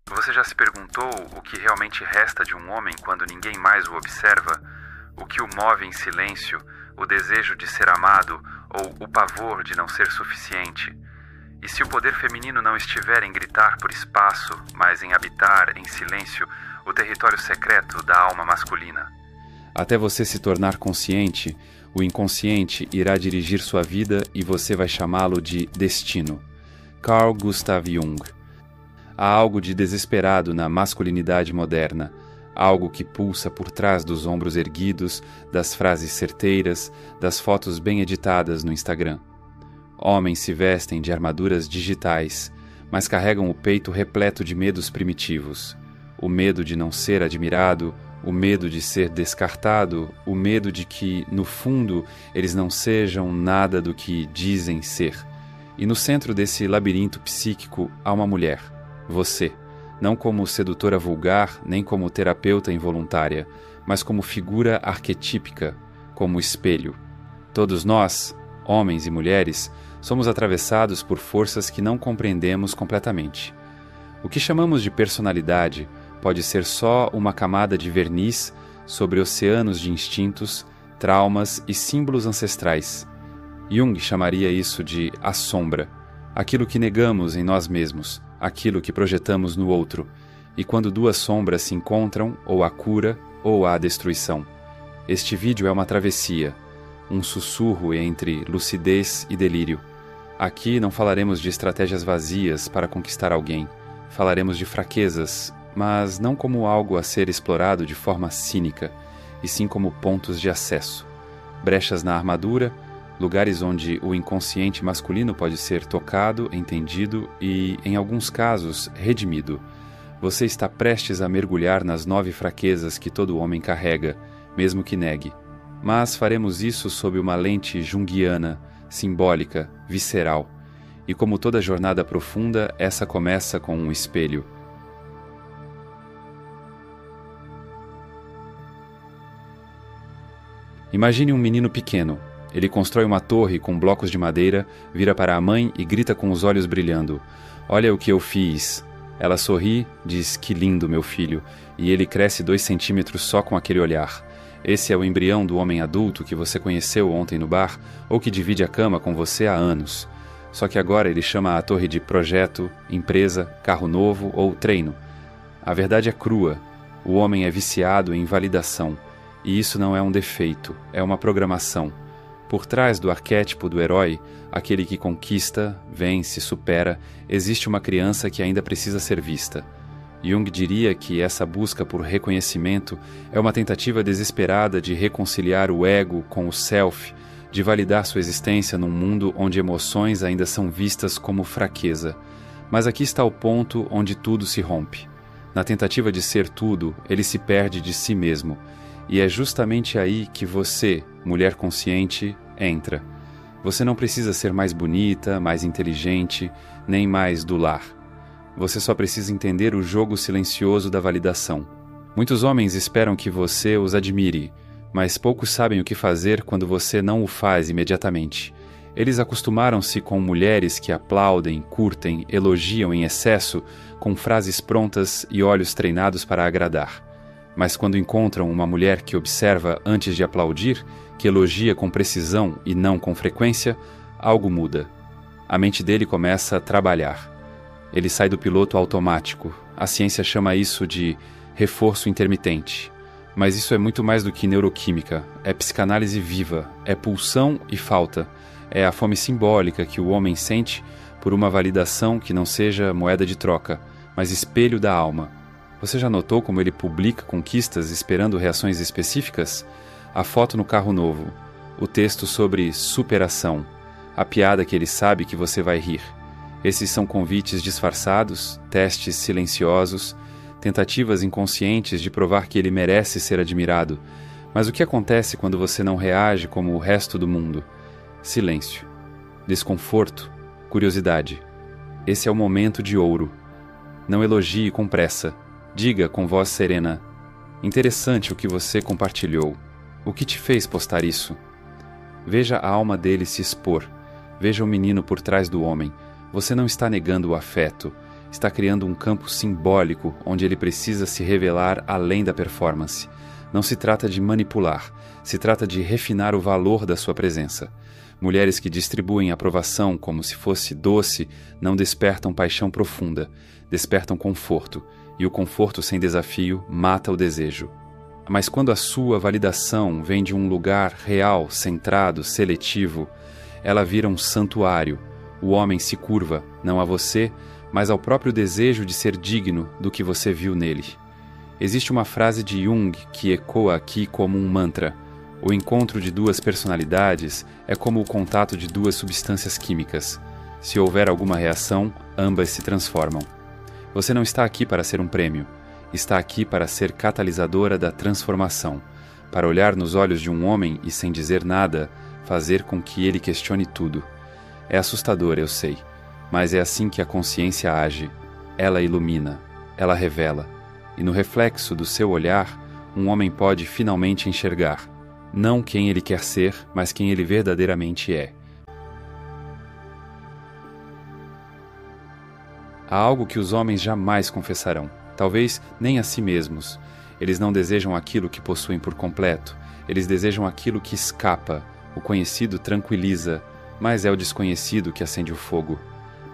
Você já se perguntou o que realmente resta de um homem quando ninguém mais o observa? O que o move em silêncio, o desejo de ser amado ou o pavor de não ser suficiente? E se o poder feminino não estiver em gritar por espaço, mas em habitar, em silêncio, o território secreto da alma masculina? Até você se tornar consciente, o inconsciente irá dirigir sua vida e você vai chamá-lo de destino. Carl Gustav Jung. Há algo de desesperado na masculinidade moderna, algo que pulsa por trás dos ombros erguidos, das frases certeiras, das fotos bem editadas no Instagram. Homens se vestem de armaduras digitais, mas carregam o peito repleto de medos primitivos. O medo de não ser admirado, o medo de ser descartado, o medo de que, no fundo, eles não sejam nada do que dizem ser. E no centro desse labirinto psíquico há uma mulher, você, não como sedutora vulgar, nem como terapeuta involuntária, mas como figura arquetípica, como espelho. Todos nós, homens e mulheres, somos atravessados por forças que não compreendemos completamente. O que chamamos de personalidade pode ser só uma camada de verniz sobre oceanos de instintos, traumas e símbolos ancestrais. Jung chamaria isso de a sombra, aquilo que negamos em nós mesmos, aquilo que projetamos no outro, e quando duas sombras se encontram, ou há cura, ou há destruição. Este vídeo é uma travessia, um sussurro entre lucidez e delírio. Aqui não falaremos de estratégias vazias para conquistar alguém. Falaremos de fraquezas, mas não como algo a ser explorado de forma cínica, e sim como pontos de acesso. Brechas na armadura, lugares onde o inconsciente masculino pode ser tocado, entendido e, em alguns casos, redimido. Você está prestes a mergulhar nas 9 fraquezas que todo homem carrega, mesmo que negue. Mas faremos isso sob uma lente junguiana, simbólica, visceral. E como toda jornada profunda, essa começa com um espelho. Imagine um menino pequeno. Ele constrói uma torre com blocos de madeira, vira para a mãe e grita com os olhos brilhando. Olha o que eu fiz. Ela sorri, diz que lindo, meu filho, e ele cresce 2 centímetros só com aquele olhar. Esse é o embrião do homem adulto que você conheceu ontem no bar ou que divide a cama com você há anos. Só que agora ele chama a torre de projeto, empresa, carro novo ou treino. A verdade é crua. O homem é viciado em validação. E isso não é um defeito, é uma programação. Por trás do arquétipo do herói, aquele que conquista, vence, supera, existe uma criança que ainda precisa ser vista. Jung diria que essa busca por reconhecimento é uma tentativa desesperada de reconciliar o ego com o self, de validar sua existência num mundo onde emoções ainda são vistas como fraqueza. Mas aqui está o ponto onde tudo se rompe. Na tentativa de ser tudo, ele se perde de si mesmo. E é justamente aí que você, mulher consciente, entra. Você não precisa ser mais bonita, mais inteligente, nem mais do lar. Você só precisa entender o jogo silencioso da validação. Muitos homens esperam que você os admire, mas poucos sabem o que fazer quando você não o faz imediatamente. Eles acostumaram-se com mulheres que aplaudem, curtem, elogiam em excesso, com frases prontas e olhos treinados para agradar. Mas quando encontram uma mulher que observa antes de aplaudir, que elogia com precisão e não com frequência, algo muda. A mente dele começa a trabalhar. Ele sai do piloto automático. A ciência chama isso de reforço intermitente. Mas isso é muito mais do que neuroquímica. É psicanálise viva, é pulsão e falta. É a fome simbólica que o homem sente por uma validação que não seja moeda de troca, mas espelho da alma. Você já notou como ele publica conquistas esperando reações específicas? A foto no carro novo, o texto sobre superação, a piada que ele sabe que você vai rir. Esses são convites disfarçados, testes silenciosos, tentativas inconscientes de provar que ele merece ser admirado. Mas o que acontece quando você não reage como o resto do mundo? Silêncio, desconforto, curiosidade. Esse é o momento de ouro. Não elogie com pressa. Diga com voz serena: interessante o que você compartilhou. O que te fez postar isso? Veja a alma dele se expor. Veja o menino por trás do homem. Você não está negando o afeto. Está criando um campo simbólico onde ele precisa se revelar além da performance. Não se trata de manipular, se trata de refinar o valor da sua presença. Mulheres que distribuem aprovação como se fosse doce não despertam paixão profunda, despertam conforto, e o conforto sem desafio mata o desejo. Mas quando a sua validação vem de um lugar real, centrado, seletivo, ela vira um santuário. O homem se curva, não a você, mas ao próprio desejo de ser digno do que você viu nele. Existe uma frase de Jung que ecoa aqui como um mantra. O encontro de duas personalidades é como o contato de duas substâncias químicas. Se houver alguma reação, ambas se transformam. Você não está aqui para ser um prêmio. Está aqui para ser catalisadora da transformação, para olhar nos olhos de um homem e, sem dizer nada, fazer com que ele questione tudo. É assustador, eu sei, mas é assim que a consciência age. Ela ilumina, ela revela, e no reflexo do seu olhar, um homem pode finalmente enxergar, não quem ele quer ser, mas quem ele verdadeiramente é. Há algo que os homens jamais confessarão. Talvez nem a si mesmos. Eles não desejam aquilo que possuem por completo. Eles desejam aquilo que escapa. O conhecido tranquiliza, mas é o desconhecido que acende o fogo.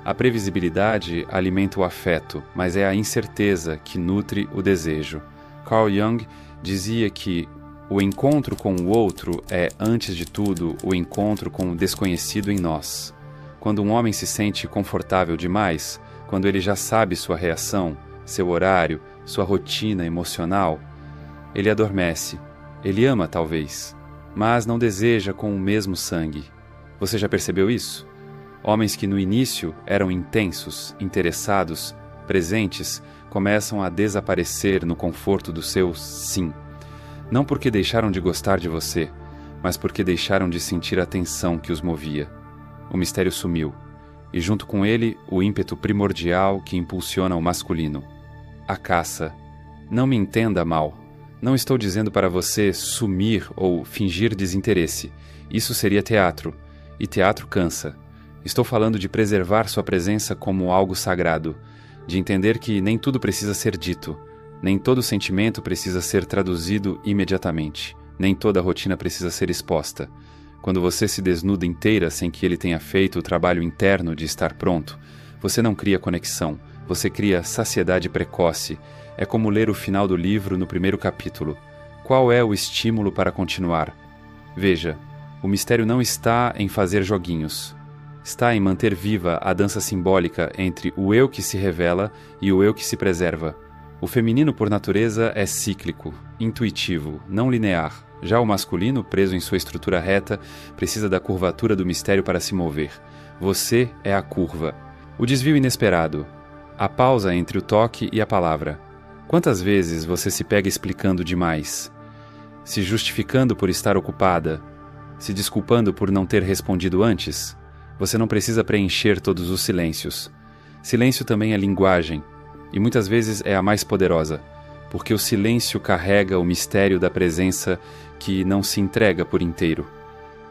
A previsibilidade alimenta o afeto, mas é a incerteza que nutre o desejo. Carl Jung dizia que o encontro com o outro é, antes de tudo, o encontro com o desconhecido em nós. Quando um homem se sente confortável demais, quando ele já sabe sua reação, seu horário, sua rotina emocional, ele adormece. Ele ama, talvez, mas não deseja com o mesmo sangue. Você já percebeu isso? Homens que no início eram intensos, interessados, presentes, começam a desaparecer no conforto do seu sim. Não porque deixaram de gostar de você, mas porque deixaram de sentir a tensão que os movia. O mistério sumiu, e junto com ele o ímpeto primordial que impulsiona o masculino. A caça. Não me entenda mal. Não estou dizendo para você sumir ou fingir desinteresse. Isso seria teatro, e teatro cansa. Estou falando de preservar sua presença como algo sagrado, de entender que nem tudo precisa ser dito, nem todo sentimento precisa ser traduzido imediatamente, nem toda rotina precisa ser exposta. Quando você se desnuda inteira sem que ele tenha feito o trabalho interno de estar pronto, você não cria conexão, você cria saciedade precoce. É como ler o final do livro no primeiro capítulo. Qual é o estímulo para continuar? Veja, o mistério não está em fazer joguinhos. Está em manter viva a dança simbólica entre o eu que se revela e o eu que se preserva. O feminino, por natureza, é cíclico, intuitivo, não linear. Já o masculino, preso em sua estrutura reta, precisa da curvatura do mistério para se mover. Você é a curva. O desvio inesperado. A pausa entre o toque e a palavra. Quantas vezes você se pega explicando demais? Se justificando por estar ocupada? Se desculpando por não ter respondido antes? Você não precisa preencher todos os silêncios. Silêncio também é linguagem, e muitas vezes é a mais poderosa, porque o silêncio carrega o mistério da presença que não se entrega por inteiro.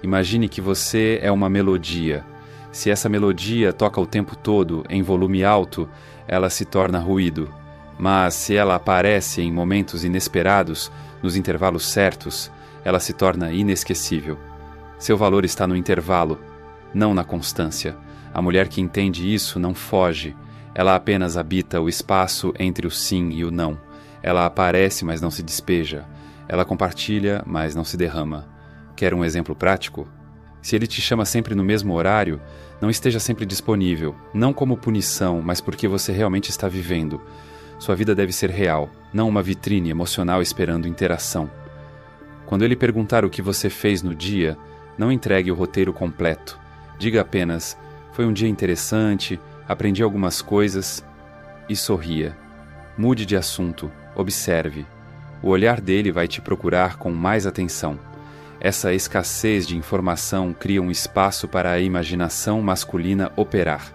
Imagine que você é uma melodia. Se essa melodia toca o tempo todo, em volume alto, ela se torna ruído. Mas se ela aparece em momentos inesperados, nos intervalos certos, ela se torna inesquecível. Seu valor está no intervalo, não na constância. A mulher que entende isso não foge. Ela apenas habita o espaço entre o sim e o não. Ela aparece, mas não se despeja. Ela compartilha, mas não se derrama. Quer um exemplo prático? Se ele te chama sempre no mesmo horário, não esteja sempre disponível, não como punição, mas porque você realmente está vivendo. Sua vida deve ser real, não uma vitrine emocional esperando interação. Quando ele perguntar o que você fez no dia, não entregue o roteiro completo. Diga apenas, foi um dia interessante, aprendi algumas coisas, e sorria. Mude de assunto, observe. O olhar dele vai te procurar com mais atenção. Essa escassez de informação cria um espaço para a imaginação masculina operar.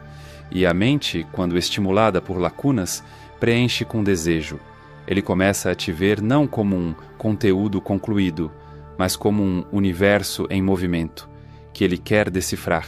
E a mente, quando estimulada por lacunas, preenche com desejo. Ele começa a te ver não como um conteúdo concluído, mas como um universo em movimento, que ele quer decifrar.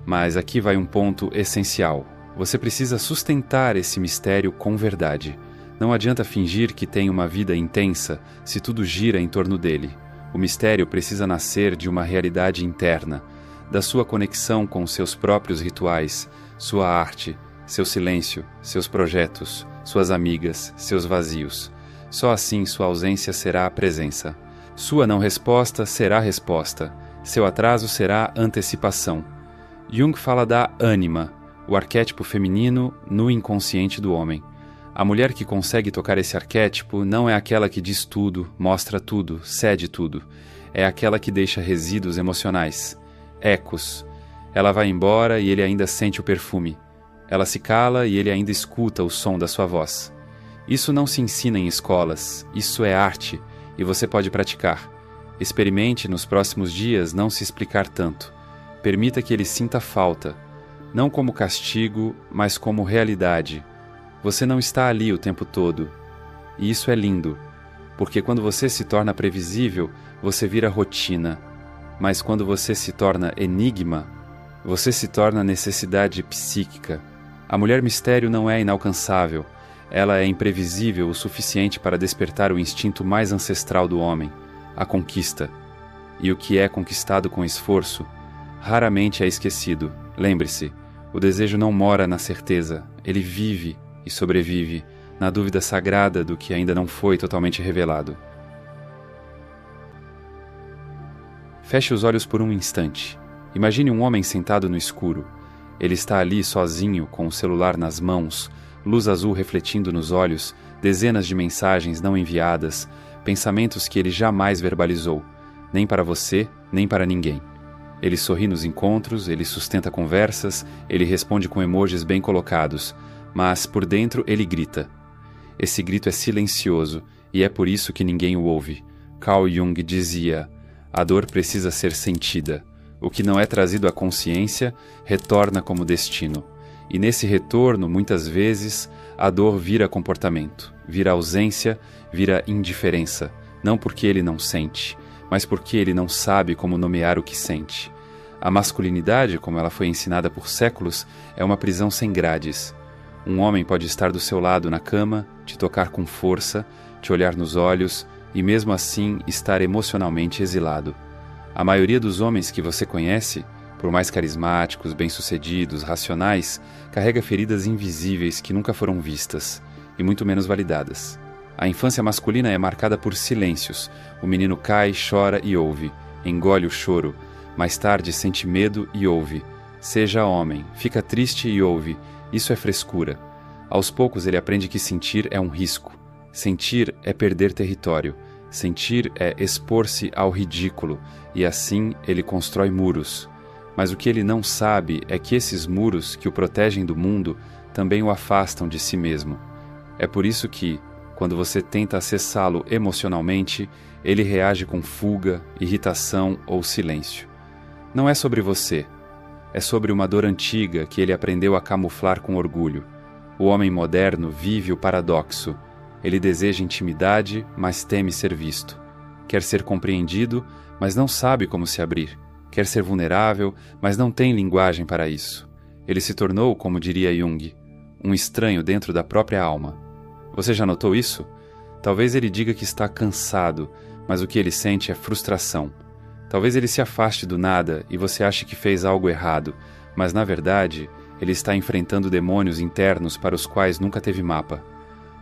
Mas aqui vai um ponto essencial. Você precisa sustentar esse mistério com verdade. Não adianta fingir que tem uma vida intensa se tudo gira em torno dele. O mistério precisa nascer de uma realidade interna, da sua conexão com seus próprios rituais, sua arte, seu silêncio, seus projetos, suas amigas, seus vazios. Só assim sua ausência será a presença. Sua não resposta será resposta. Seu atraso será antecipação. Jung fala da ânima, o arquétipo feminino no inconsciente do homem. A mulher que consegue tocar esse arquétipo não é aquela que diz tudo, mostra tudo, cede tudo. É aquela que deixa resíduos emocionais, ecos. Ela vai embora e ele ainda sente o perfume. Ela se cala e ele ainda escuta o som da sua voz. Isso não se ensina em escolas, isso é arte e você pode praticar. Experimente nos próximos dias não se explicar tanto. Permita que ele sinta falta, não como castigo, mas como realidade. Você não está ali o tempo todo. E isso é lindo, porque quando você se torna previsível, você vira rotina. Mas quando você se torna enigma, você se torna necessidade psíquica. A mulher mistério não é inalcançável. Ela é imprevisível o suficiente para despertar o instinto mais ancestral do homem, a conquista. E o que é conquistado com esforço, raramente é esquecido. Lembre-se, o desejo não mora na certeza, ele vive e sobrevive na dúvida sagrada do que ainda não foi totalmente revelado. Feche os olhos por um instante. Imagine um homem sentado no escuro. Ele está ali sozinho, com o celular nas mãos, luz azul refletindo nos olhos, dezenas de mensagens não enviadas, pensamentos que ele jamais verbalizou, nem para você, nem para ninguém. Ele sorri nos encontros, ele sustenta conversas, ele responde com emojis bem colocados, mas por dentro ele grita. Esse grito é silencioso e é por isso que ninguém o ouve. Carl Jung dizia: a dor precisa ser sentida. O que não é trazido à consciência retorna como destino. E nesse retorno, muitas vezes, a dor vira comportamento, vira ausência, vira indiferença. Não porque ele não sente, mas porque ele não sabe como nomear o que sente. A masculinidade, como ela foi ensinada por séculos, é uma prisão sem grades. Um homem pode estar do seu lado na cama, te tocar com força, te olhar nos olhos e mesmo assim estar emocionalmente exilado. A maioria dos homens que você conhece, por mais carismáticos, bem-sucedidos, racionais, carrega feridas invisíveis que nunca foram vistas e muito menos validadas. A infância masculina é marcada por silêncios. O menino cai, chora e ouve, engole o choro. Mais tarde sente medo e ouve. Seja homem, fica triste e ouve. Isso é frescura. Aos poucos ele aprende que sentir é um risco. Sentir é perder território. Sentir é expor-se ao ridículo, e assim ele constrói muros. Mas o que ele não sabe é que esses muros que o protegem do mundo também o afastam de si mesmo. É por isso que, quando você tenta acessá-lo emocionalmente, ele reage com fuga, irritação ou silêncio. Não é sobre você. É sobre uma dor antiga que ele aprendeu a camuflar com orgulho. O homem moderno vive o paradoxo. Ele deseja intimidade, mas teme ser visto. Quer ser compreendido, mas não sabe como se abrir. Quer ser vulnerável, mas não tem linguagem para isso. Ele se tornou, como diria Jung, um estranho dentro da própria alma. Você já notou isso? Talvez ele diga que está cansado, mas o que ele sente é frustração. Talvez ele se afaste do nada e você ache que fez algo errado, mas na verdade, ele está enfrentando demônios internos para os quais nunca teve mapa.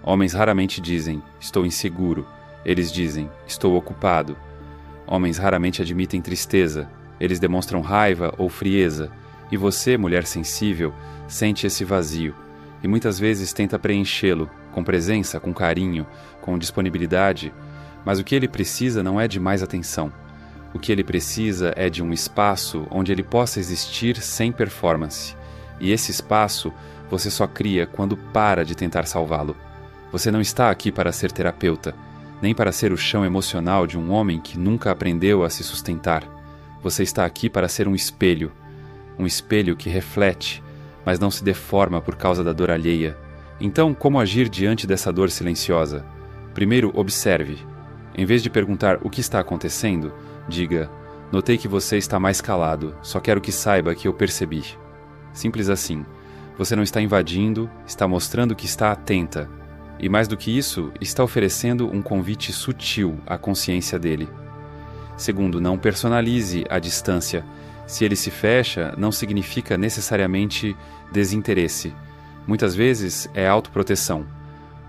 Homens raramente dizem, estou inseguro. Eles dizem, estou ocupado. Homens raramente admitem tristeza. Eles demonstram raiva ou frieza. E você, mulher sensível, sente esse vazio. E muitas vezes tenta preenchê-lo, com presença, com carinho, com disponibilidade. Mas o que ele precisa não é de mais atenção. O que ele precisa é de um espaço onde ele possa existir sem performance. E esse espaço você só cria quando para de tentar salvá-lo. Você não está aqui para ser terapeuta, nem para ser o chão emocional de um homem que nunca aprendeu a se sustentar. Você está aqui para ser um espelho que reflete, mas não se deforma por causa da dor alheia. Então, como agir diante dessa dor silenciosa? Primeiro, observe. Em vez de perguntar o que está acontecendo, diga, notei que você está mais calado, só quero que saiba que eu percebi. Simples assim. Você não está invadindo, está mostrando que está atenta. E mais do que isso, está oferecendo um convite sutil à consciência dele. Segundo, não personalize a distância. Se ele se fecha, não significa necessariamente desinteresse. Muitas vezes é autoproteção.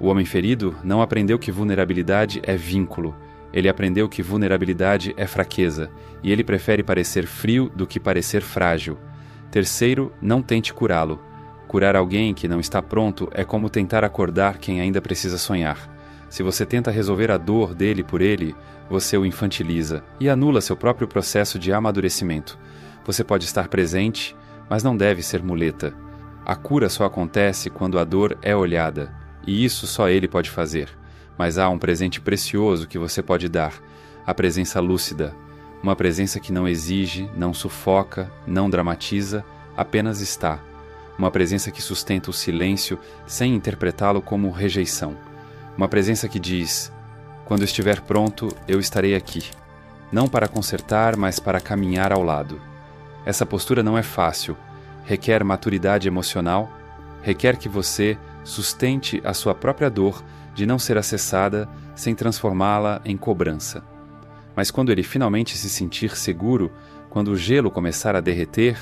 O homem ferido não aprendeu que vulnerabilidade é vínculo. Ele aprendeu que vulnerabilidade é fraqueza, e ele prefere parecer frio do que parecer frágil. Terceiro, não tente curá-lo. Curar alguém que não está pronto é como tentar acordar quem ainda precisa sonhar. Se você tenta resolver a dor dele por ele, você o infantiliza e anula seu próprio processo de amadurecimento. Você pode estar presente, mas não deve ser muleta. A cura só acontece quando a dor é olhada, e isso só ele pode fazer. Mas há um presente precioso que você pode dar, a presença lúcida. Uma presença que não exige, não sufoca, não dramatiza, apenas está. Uma presença que sustenta o silêncio sem interpretá-lo como rejeição. Uma presença que diz: quando estiver pronto, eu estarei aqui. Não para consertar, mas para caminhar ao lado. Essa postura não é fácil. Requer maturidade emocional. Requer que você sustente a sua própria dor de não ser acessada sem transformá-la em cobrança. Mas quando ele finalmente se sentir seguro, quando o gelo começar a derreter,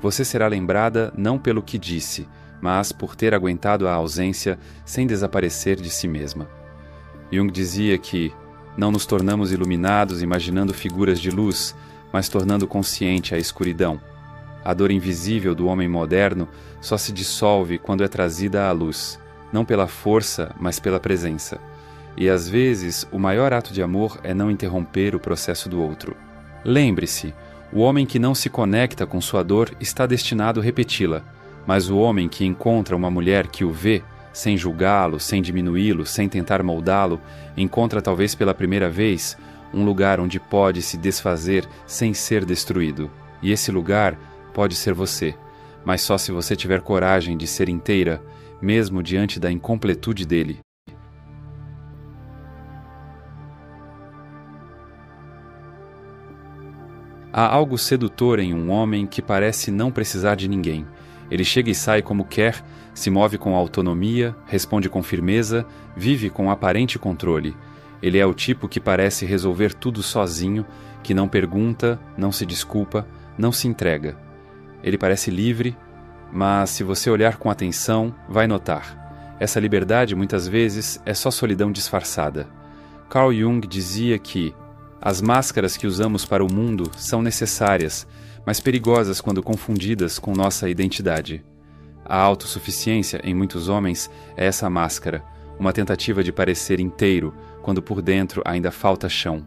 você será lembrada não pelo que disse, mas por ter aguentado a ausência sem desaparecer de si mesma. Jung dizia que não nos tornamos iluminados imaginando figuras de luz, mas tornando consciente a escuridão. A dor invisível do homem moderno só se dissolve quando é trazida à luz, não pela força, mas pela presença. E às vezes, o maior ato de amor é não interromper o processo do outro. Lembre-se, o homem que não se conecta com sua dor está destinado a repeti-la, mas o homem que encontra uma mulher que o vê, sem julgá-lo, sem diminuí-lo, sem tentar moldá-lo, encontra talvez pela primeira vez um lugar onde pode se desfazer sem ser destruído. E esse lugar pode ser você, mas só se você tiver coragem de ser inteira, mesmo diante da incompletude dele. Há algo sedutor em um homem que parece não precisar de ninguém. Ele chega e sai como quer, se move com autonomia, responde com firmeza, vive com aparente controle. Ele é o tipo que parece resolver tudo sozinho, que não pergunta, não se desculpa, não se entrega. Ele parece livre, mas se você olhar com atenção, vai notar. Essa liberdade muitas vezes é só solidão disfarçada. Carl Jung dizia que as máscaras que usamos para o mundo são necessárias, mas perigosas quando confundidas com nossa identidade. A autossuficiência em muitos homens é essa máscara, uma tentativa de parecer inteiro, quando por dentro ainda falta chão.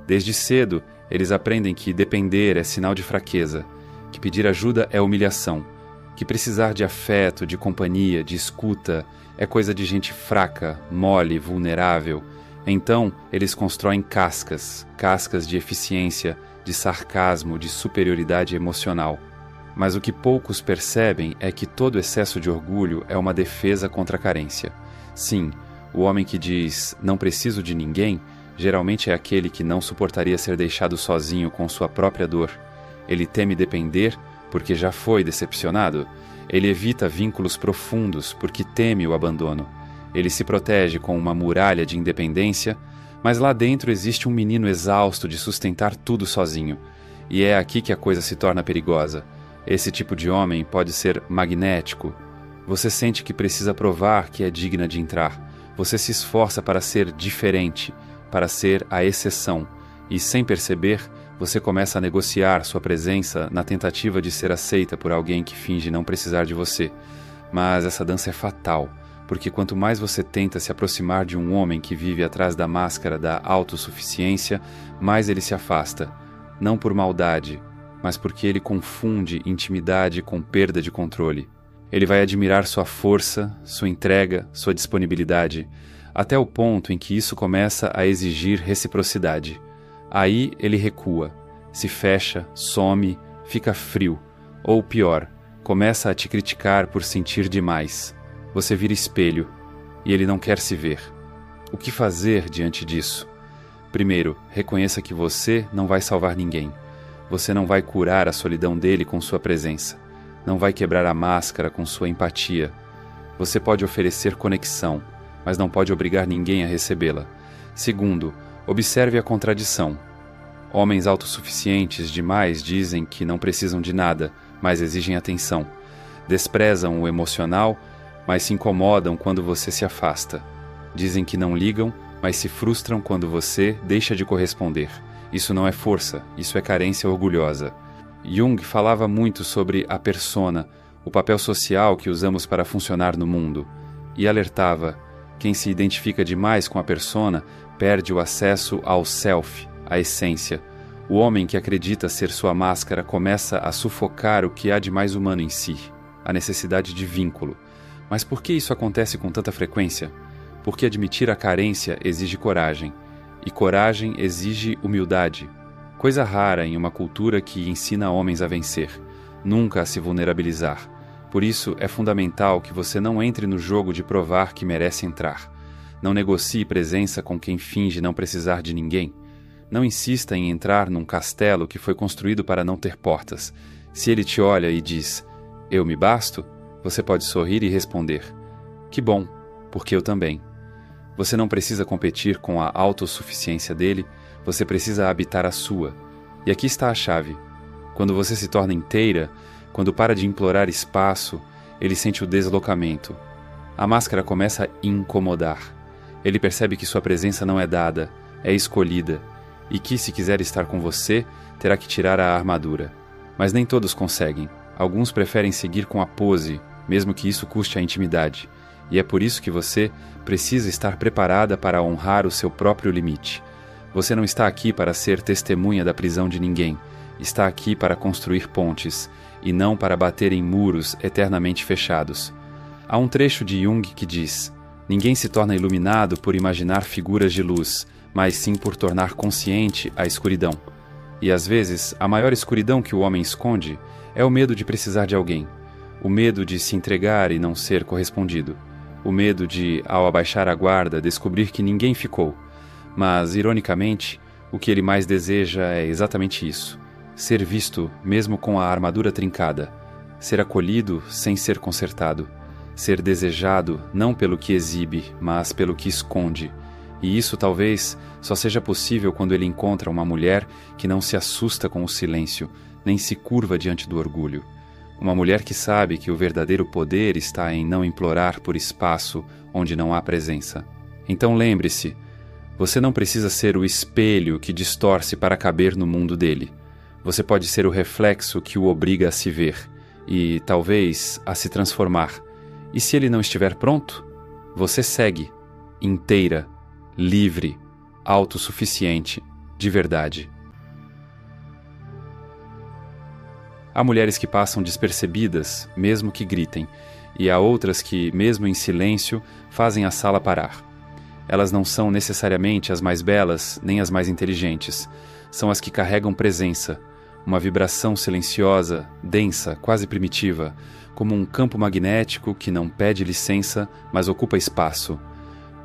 Desde cedo, eles aprendem que depender é sinal de fraqueza, que pedir ajuda é humilhação, que precisar de afeto, de companhia, de escuta é coisa de gente fraca, mole, vulnerável. Então, eles constroem cascas de eficiência, de sarcasmo, de superioridade emocional. Mas o que poucos percebem é que todo excesso de orgulho é uma defesa contra a carência. Sim, o homem que diz "não preciso de ninguém" geralmente é aquele que não suportaria ser deixado sozinho com sua própria dor. Ele teme depender porque já foi decepcionado. Ele evita vínculos profundos porque teme o abandono. Ele se protege com uma muralha de independência, mas lá dentro existe um menino exausto de sustentar tudo sozinho. E é aqui que a coisa se torna perigosa. Esse tipo de homem pode ser magnético. Você sente que precisa provar que é digna de entrar. Você se esforça para ser diferente, para ser a exceção. E, sem perceber, você começa a negociar sua presença na tentativa de ser aceita por alguém que finge não precisar de você. Mas essa dança é fatal, porque quanto mais você tenta se aproximar de um homem que vive atrás da máscara da autossuficiência, mais ele se afasta. Não por maldade, mas porque ele confunde intimidade com perda de controle. Ele vai admirar sua força, sua entrega, sua disponibilidade, até o ponto em que isso começa a exigir reciprocidade. Aí ele recua, se fecha, some, fica frio, ou pior, começa a te criticar por sentir demais. Você vira espelho, e ele não quer se ver. O que fazer diante disso? Primeiro, reconheça que você não vai salvar ninguém. Você não vai curar a solidão dele com sua presença. não vai quebrar a máscara com sua empatia. Você pode oferecer conexão, mas não pode obrigar ninguém a recebê-la. Segundo, observe a contradição. Homens autossuficientes demais dizem que não precisam de nada, mas exigem atenção. Desprezam o emocional, mas se incomodam quando você se afasta. Dizem que não ligam, mas se frustram quando você deixa de corresponder. Isso não é força, isso é carência orgulhosa. Jung falava muito sobre a persona, o papel social que usamos para funcionar no mundo, e alertava: quem se identifica demais com a persona perde o acesso ao self, à essência. O homem que acredita ser sua máscara começa a sufocar o que há de mais humano em si, a necessidade de vínculo. Mas por que isso acontece com tanta frequência? Porque admitir a carência exige coragem, e coragem exige humildade, coisa rara em uma cultura que ensina homens a vencer, nunca a se vulnerabilizar. Por isso é fundamental que você não entre no jogo de provar que merece entrar. Não negocie presença com quem finge não precisar de ninguém. Não insista em entrar num castelo que foi construído para não ter portas. Se ele te olha e diz: "Eu me basto", você pode sorrir e responder: "Que bom, porque eu também". Você não precisa competir com a autossuficiência dele, você precisa habitar a sua. E aqui está a chave. Quando você se torna inteira, quando para de implorar espaço, ele sente o deslocamento. A máscara começa a incomodar. Ele percebe que sua presença não é dada, é escolhida, e que, se quiser estar com você, terá que tirar a armadura. Mas nem todos conseguem. Alguns preferem seguir com a pose, mesmo que isso custe a intimidade. E é por isso que você precisa estar preparada para honrar o seu próprio limite. Você não está aqui para ser testemunha da prisão de ninguém. Está aqui para construir pontes, e não para bater em muros eternamente fechados. Há um trecho de Jung que diz: ninguém se torna iluminado por imaginar figuras de luz, mas sim por tornar consciente a escuridão. E às vezes, a maior escuridão que o homem esconde é o medo de precisar de alguém, o medo de se entregar e não ser correspondido, o medo de, ao abaixar a guarda, descobrir que ninguém ficou. Mas, ironicamente, o que ele mais deseja é exatamente isso: ser visto mesmo com a armadura trincada, ser acolhido sem ser consertado, ser desejado não pelo que exibe, mas pelo que esconde. E isso talvez só seja possível quando ele encontra uma mulher que não se assusta com o silêncio, nem se curva diante do orgulho. Uma mulher que sabe que o verdadeiro poder está em não implorar por espaço onde não há presença. Então lembre-se, você não precisa ser o espelho que distorce para caber no mundo dele. Você pode ser o reflexo que o obriga a se ver e, talvez, a se transformar. E se ele não estiver pronto, você segue, inteira, livre, autossuficiente, de verdade. Há mulheres que passam despercebidas, mesmo que gritem, e há outras que, mesmo em silêncio, fazem a sala parar. Elas não são necessariamente as mais belas, nem as mais inteligentes. São as que carregam presença, uma vibração silenciosa, densa, quase primitiva, como um campo magnético que não pede licença, mas ocupa espaço.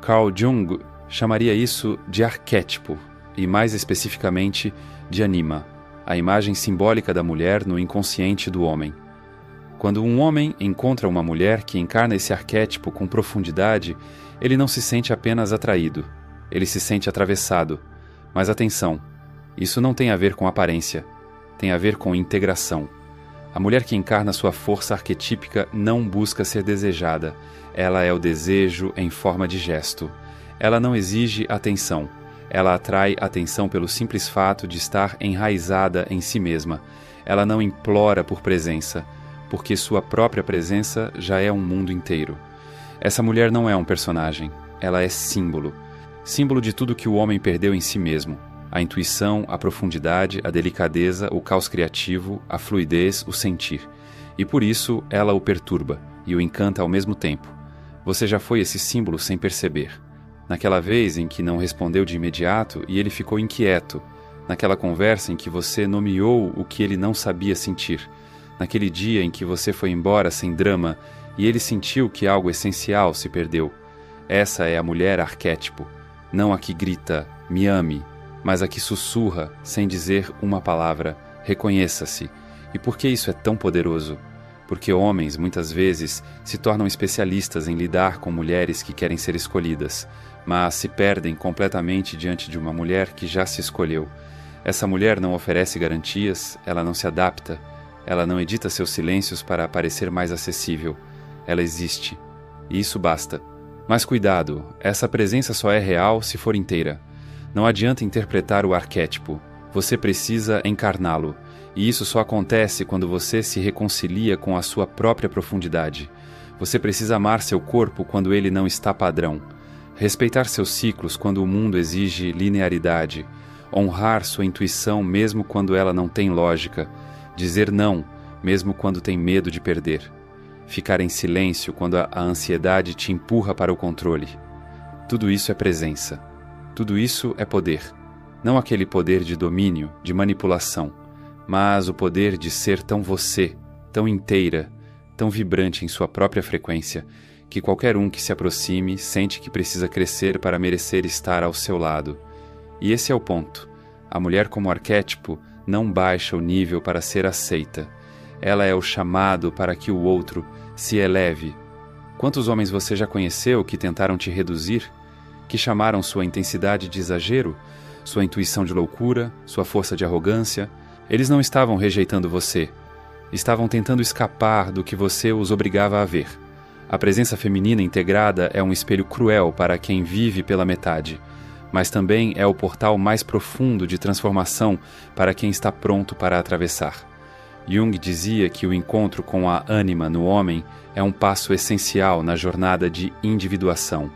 Carl Jung chamaria isso de arquétipo, e mais especificamente de anima, a imagem simbólica da mulher no inconsciente do homem. Quando um homem encontra uma mulher que encarna esse arquétipo com profundidade, ele não se sente apenas atraído, ele se sente atravessado. Mas atenção, isso não tem a ver com aparência, tem a ver com integração. A mulher que encarna sua força arquetípica não busca ser desejada, ela é o desejo em forma de gesto. Ela não exige atenção, ela atrai atenção pelo simples fato de estar enraizada em si mesma. Ela não implora por presença, porque sua própria presença já é um mundo inteiro. Essa mulher não é um personagem, ela é símbolo. Símbolo de tudo que o homem perdeu em si mesmo. A intuição, a profundidade, a delicadeza, o caos criativo, a fluidez, o sentir. E por isso ela o perturba e o encanta ao mesmo tempo. Você já foi esse símbolo sem perceber. Naquela vez em que não respondeu de imediato e ele ficou inquieto. Naquela conversa em que você nomeou o que ele não sabia sentir. Naquele dia em que você foi embora sem drama e ele sentiu que algo essencial se perdeu. Essa é a mulher arquétipo. Não a que grita, me ame, mas a que sussurra, sem dizer uma palavra, reconheça-se. E por que isso é tão poderoso? porque homens, muitas vezes, se tornam especialistas em lidar com mulheres que querem ser escolhidas, mas se perdem completamente diante de uma mulher que já se escolheu. Essa mulher não oferece garantias, ela não se adapta, ela não edita seus silêncios para parecer mais acessível. Ela existe. E isso basta. Mas cuidado, essa presença só é real se for inteira. Não adianta interpretar o arquétipo. Você precisa encarná-lo. E isso só acontece quando você se reconcilia com a sua própria profundidade. Você precisa amar seu corpo quando ele não está padrão. Respeitar seus ciclos quando o mundo exige linearidade. Honrar sua intuição mesmo quando ela não tem lógica. Dizer não, mesmo quando tem medo de perder. Ficar em silêncio quando a ansiedade te empurra para o controle. Tudo isso é presença. Tudo isso é poder. Não aquele poder de domínio, de manipulação, mas o poder de ser tão você, tão inteira, tão vibrante em sua própria frequência, que qualquer um que se aproxime sente que precisa crescer para merecer estar ao seu lado. E esse é o ponto. A mulher como arquétipo não baixa o nível para ser aceita. Ela é o chamado para que o outro se eleve. Quantos homens você já conheceu que tentaram te reduzir? Que chamaram sua intensidade de exagero? Sua intuição de loucura? Sua força de arrogância? Eles não estavam rejeitando você. Estavam tentando escapar do que você os obrigava a ver. A presença feminina integrada é um espelho cruel para quem vive pela metade, mas também é o portal mais profundo de transformação para quem está pronto para atravessar. Jung dizia que o encontro com a ânima no homem é um passo essencial na jornada de individuação,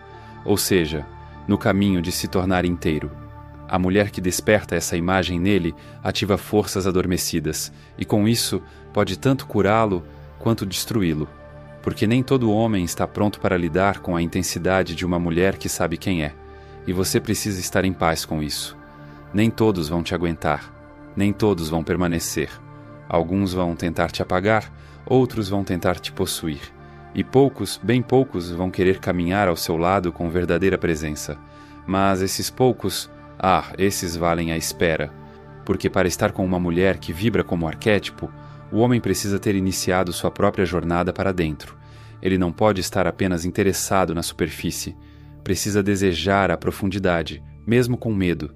ou seja, no caminho de se tornar inteiro. A mulher que desperta essa imagem nele ativa forças adormecidas, e com isso pode tanto curá-lo quanto destruí-lo, porque nem todo homem está pronto para lidar com a intensidade de uma mulher que sabe quem é, e você precisa estar em paz com isso. Nem todos vão te aguentar, nem todos vão permanecer. Alguns vão tentar te apagar, outros vão tentar te possuir. E poucos, bem poucos, vão querer caminhar ao seu lado com verdadeira presença. Mas esses poucos, esses valem a espera. Porque para estar com uma mulher que vibra como arquétipo, o homem precisa ter iniciado sua própria jornada para dentro. Ele não pode estar apenas interessado na superfície. Precisa desejar a profundidade, mesmo com medo.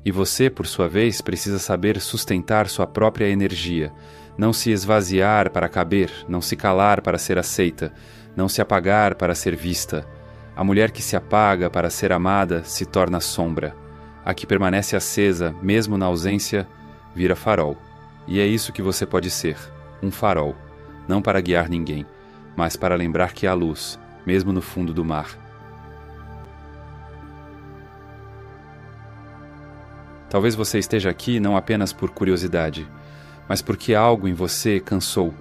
E você, por sua vez, precisa saber sustentar sua própria energia, não se esvaziar para caber, não se calar para ser aceita, não se apagar para ser vista. A mulher que se apaga para ser amada se torna sombra. A que permanece acesa, mesmo na ausência, vira farol. E é isso que você pode ser, um farol, não para guiar ninguém, mas para lembrar que há luz, mesmo no fundo do mar. Talvez você esteja aqui não apenas por curiosidade, mas porque algo em você cansou.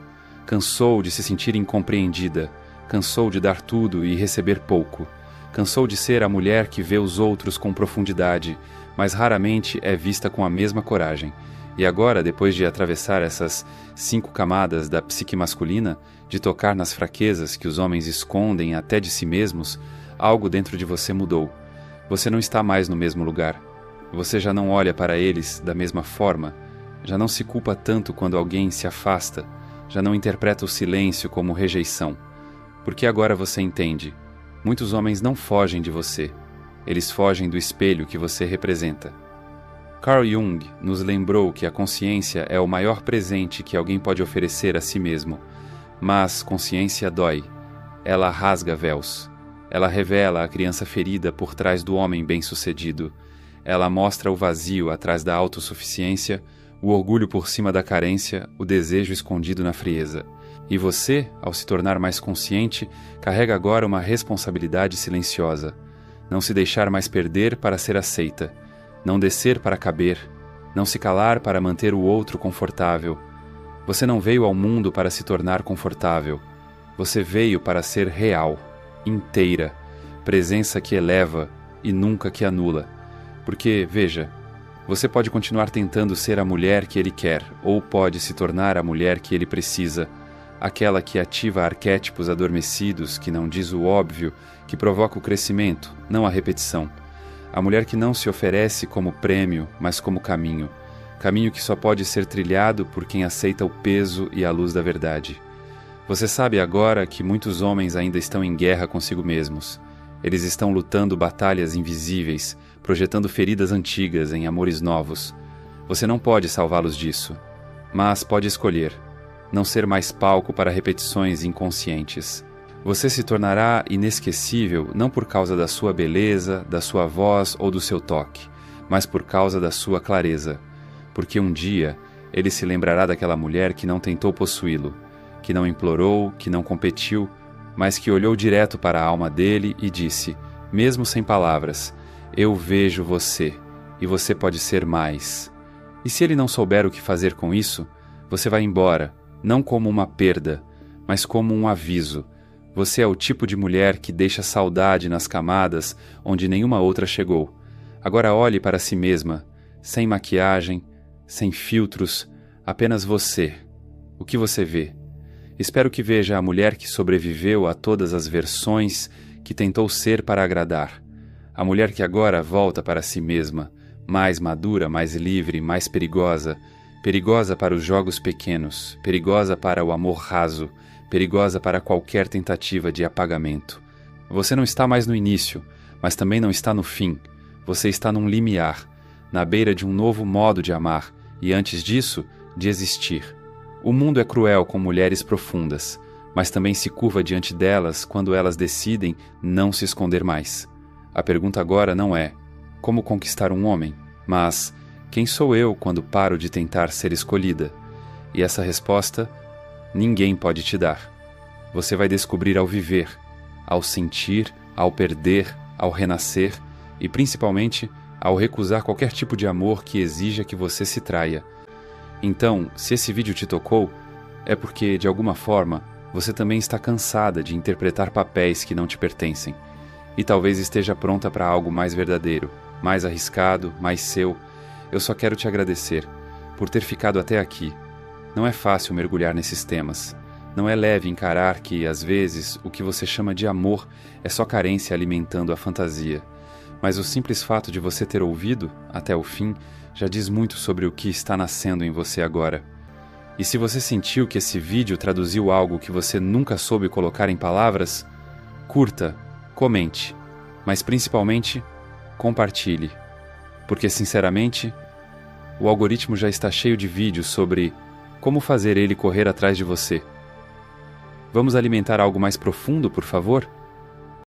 Cansou de se sentir incompreendida, cansou de dar tudo e receber pouco. Cansou de ser a mulher que vê os outros com profundidade, mas raramente é vista com a mesma coragem. E agora, depois de atravessar essas 5 camadas da psique masculina, de tocar nas fraquezas que os homens escondem até de si mesmos, algo dentro de você mudou. Você não está mais no mesmo lugar. Você já não olha para eles da mesma forma, já não se culpa tanto quando alguém se afasta, já não interpreta o silêncio como rejeição. Porque agora você entende. Muitos homens não fogem de você, eles fogem do espelho que você representa. Carl Jung nos lembrou que a consciência é o maior presente que alguém pode oferecer a si mesmo. Mas consciência dói. Ela rasga véus. Ela revela a criança ferida por trás do homem bem-sucedido. Ela mostra o vazio atrás da autossuficiência, o orgulho por cima da carência, o desejo escondido na frieza. E você, ao se tornar mais consciente, carrega agora uma responsabilidade silenciosa. Não se deixar mais perder para ser aceita. Não descer para caber. Não se calar para manter o outro confortável. Você não veio ao mundo para se tornar confortável. Você veio para ser real, inteira, presença que eleva e nunca que anula. Porque, veja, você pode continuar tentando ser a mulher que ele quer, ou pode se tornar a mulher que ele precisa, aquela que ativa arquétipos adormecidos, que não diz o óbvio, que provoca o crescimento, não a repetição. A mulher que não se oferece como prêmio, mas como caminho. Caminho que só pode ser trilhado por quem aceita o peso e a luz da verdade. Você sabe agora que muitos homens ainda estão em guerra consigo mesmos. Eles estão lutando batalhas invisíveis, projetando feridas antigas em amores novos. Você não pode salvá-los disso, mas pode escolher não ser mais palco para repetições inconscientes. Você se tornará inesquecível não por causa da sua beleza, da sua voz ou do seu toque, mas por causa da sua clareza. Porque um dia ele se lembrará daquela mulher que não tentou possuí-lo, que não implorou, que não competiu, mas que olhou direto para a alma dele e disse, mesmo sem palavras, eu vejo você, e você pode ser mais. E se ele não souber o que fazer com isso, você vai embora, não como uma perda, mas como um aviso. Você é o tipo de mulher que deixa saudade nas camadas onde nenhuma outra chegou. Agora olhe para si mesma, sem maquiagem, sem filtros, apenas você. O que você vê? Espero que veja a mulher que sobreviveu a todas as versões que tentou ser para agradar. A mulher que agora volta para si mesma, mais madura, mais livre, mais perigosa. Perigosa para os jogos pequenos, perigosa para o amor raso, perigosa para qualquer tentativa de apagamento. Você não está mais no início, mas também não está no fim. Você está num limiar, na beira de um novo modo de amar, e antes disso, de existir. O mundo é cruel com mulheres profundas, mas também se curva diante delas quando elas decidem não se esconder mais. A pergunta agora não é como conquistar um homem, mas quem sou eu quando paro de tentar ser escolhida? E essa resposta ninguém pode te dar. Você vai descobrir ao viver, ao sentir, ao perder, ao renascer e principalmente ao recusar qualquer tipo de amor que exija que você se traia. Então, se esse vídeo te tocou, é porque, de alguma forma, você também está cansada de interpretar papéis que não te pertencem. E talvez esteja pronta para algo mais verdadeiro, mais arriscado, mais seu. Eu só quero te agradecer por ter ficado até aqui. Não é fácil mergulhar nesses temas. Não é leve encarar que, às vezes, o que você chama de amor é só carência alimentando a fantasia. Mas o simples fato de você ter ouvido, até o fim, já diz muito sobre o que está nascendo em você agora. E se você sentiu que esse vídeo traduziu algo que você nunca soube colocar em palavras, curta, comente, mas principalmente, compartilhe. Porque, sinceramente, o algoritmo já está cheio de vídeos sobre como fazer ele correr atrás de você. Vamos alimentar algo mais profundo, por favor?